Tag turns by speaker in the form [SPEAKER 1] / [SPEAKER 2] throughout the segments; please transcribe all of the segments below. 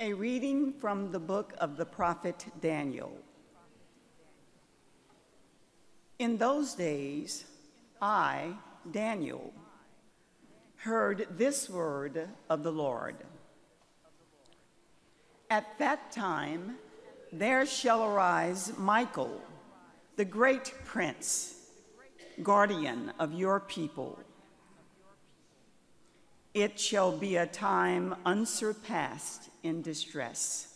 [SPEAKER 1] A reading from the book of the prophet Daniel. In those days, I, Daniel, heard this word of the Lord. At that time, there shall arise Michael, the great prince, guardian of your people. It shall be a time unsurpassed in distress,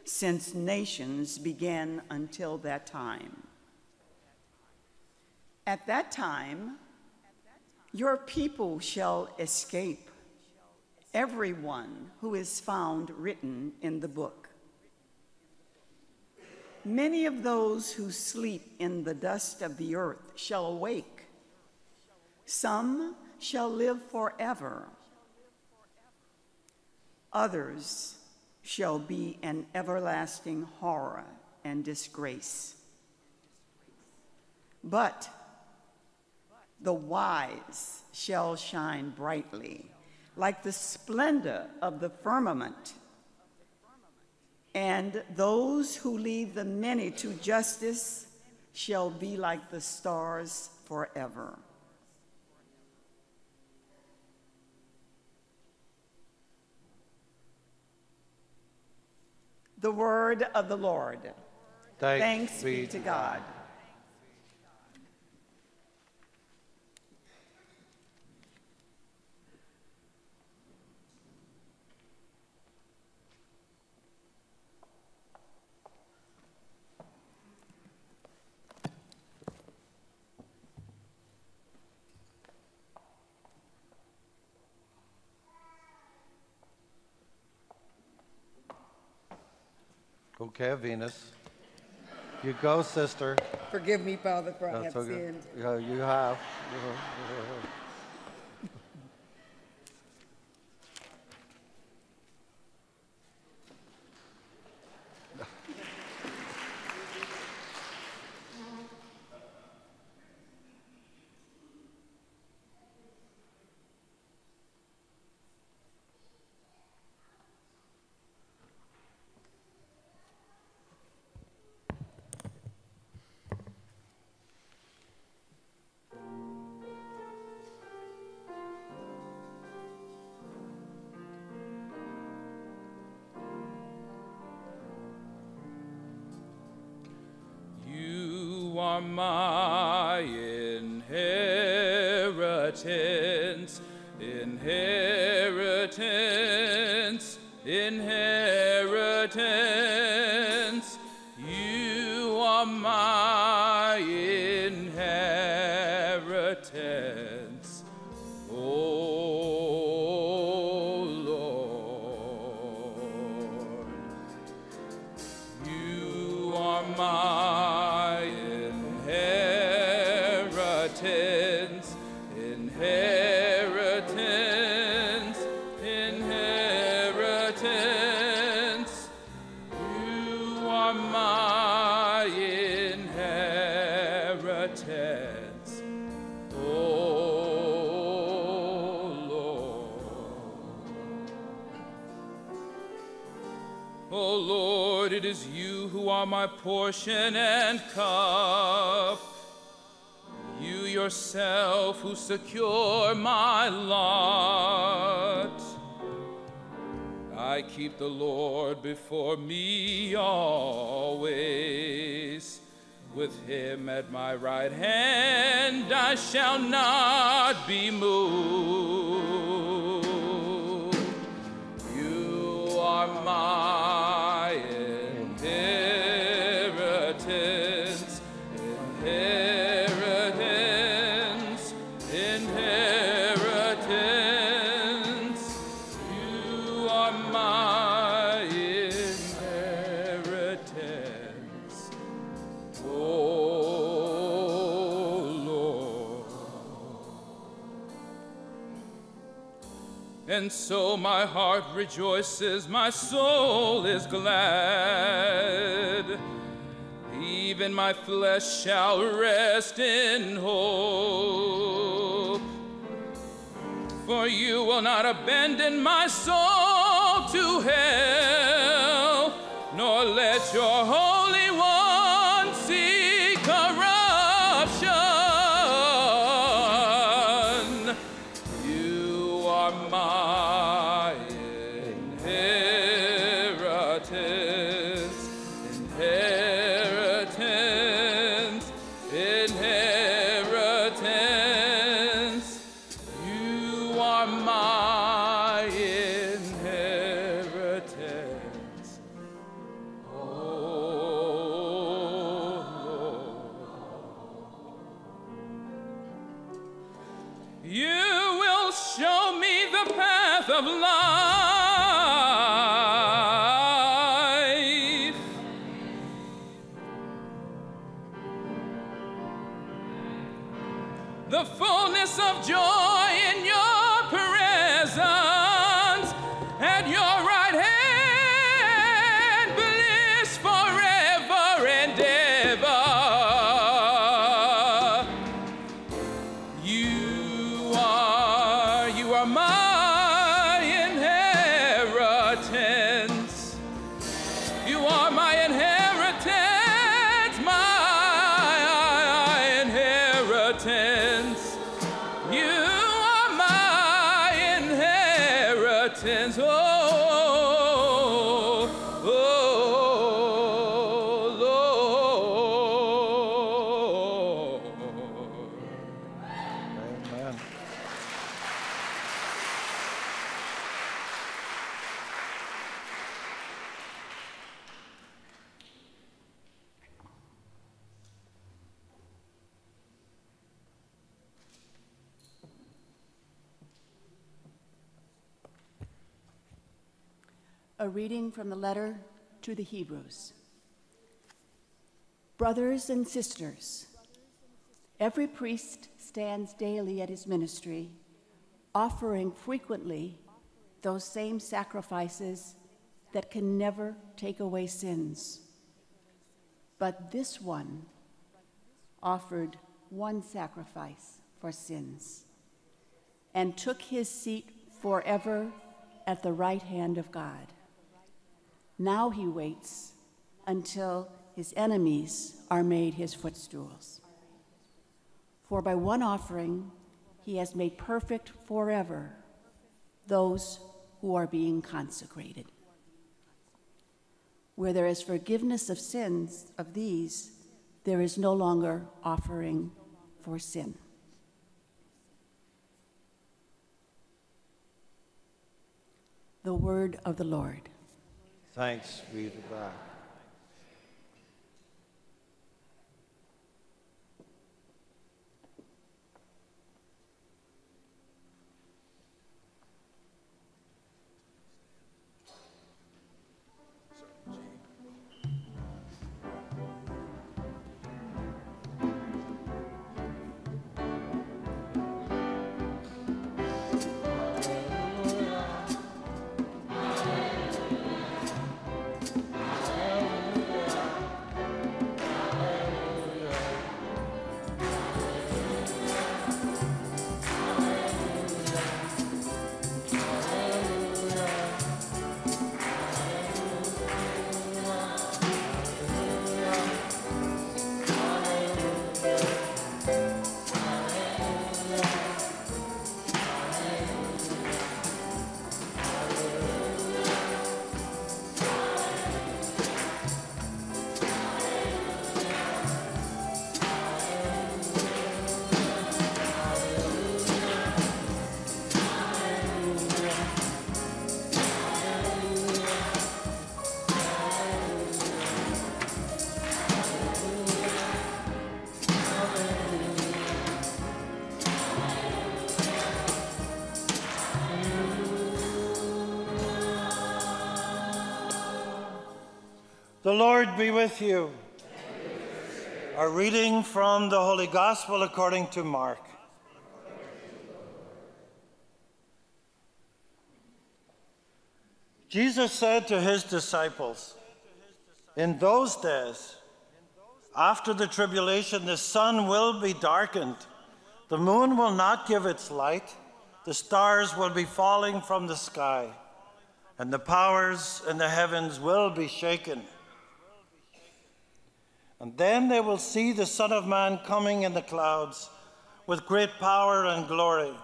[SPEAKER 1] since nations began until that time. At that time, your people shall escape, everyone who is found written in the book. Many of those who sleep in the dust of the earth shall awake. Some shall live forever. Others shall be an everlasting horror and disgrace. But the wise shall shine brightly, like the splendor of the firmament. And those who lead the many to justice shall be like the stars forever. The word of the Lord. Thanks be to God.
[SPEAKER 2] Okay, Venus. You go, sister.
[SPEAKER 3] Forgive me, Father, for I have sinned.
[SPEAKER 2] Yeah, you have.
[SPEAKER 4] You are my inheritance, inheritance, inheritance. You are my inheritance, oh Lord. You are my inheritance, inheritance, inheritance. You are my inheritance, oh Lord. Oh Lord, it is you who are my portion and cup. You yourself who secure my lot. I keep the Lord before me always. With him at my right hand, I shall not be moved. You are my inheritance, inheritance, inheritance. You are my inheritance, oh Lord. And so my heart rejoices, my soul is glad. Even my flesh shall rest in hope. For you will not abandon my soul to hell, nor let your Holy One see corruption. You are my inheritance, inheritance, inheritance. You are my inheritance. Oh, Lord. You will show me the path of life. The fullness of joy in your presence, at your right hand, bliss forever and ever. You are my inheritance. You are my inheritance, my inheritance. You are my inheritance. Oh, Lord.
[SPEAKER 2] Amen.
[SPEAKER 5] A reading from the letter to the Hebrews. Brothers and sisters, every priest stands daily at his ministry, offering frequently those same sacrifices that can never take away sins. But this one offered one sacrifice for sins and took his seat forever at the right hand of God. Now he waits until his enemies are made his footstools. For by one offering he has made perfect forever those who are being consecrated. Where there is forgiveness of sins of these, there is no longer offering for sin. The word of the Lord.
[SPEAKER 2] Thanks be to God. The Lord be with you. A reading from the Holy Gospel according to Mark. Jesus said to his disciples, "In those days, after the tribulation, the sun will be darkened, the moon will not give its light, the stars will be falling from the sky, and the powers in the heavens will be shaken. And then they will see the Son of Man coming in the clouds with great power and glory.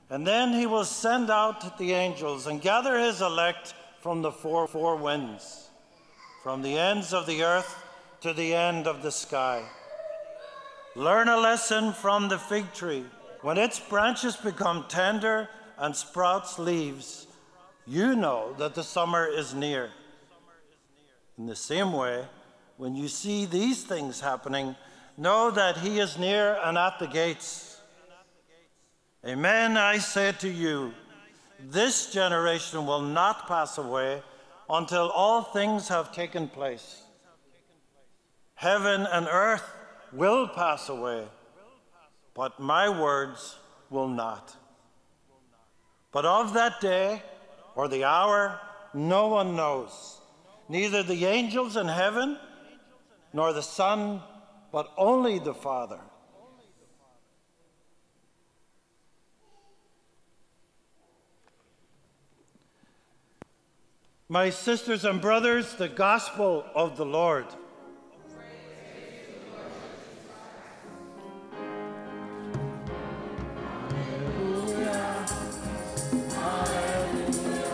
[SPEAKER 2] And then he will send out the angels and gather his elect from the four winds, from the ends of the earth to the end of the sky. Learn a lesson from the fig tree. When its branches become tender and sprouts leaves, you know that the summer is near. In the same way, when you see these things happening, know that he is near and at the gates. Amen, I say to you, this generation will not pass away until all things have taken place. Heaven and earth will pass away, but my words will not. But of that day or the hour, no one knows, neither the angels in heaven nor the Son, but only the Father. My sisters and brothers, the gospel of the Lord.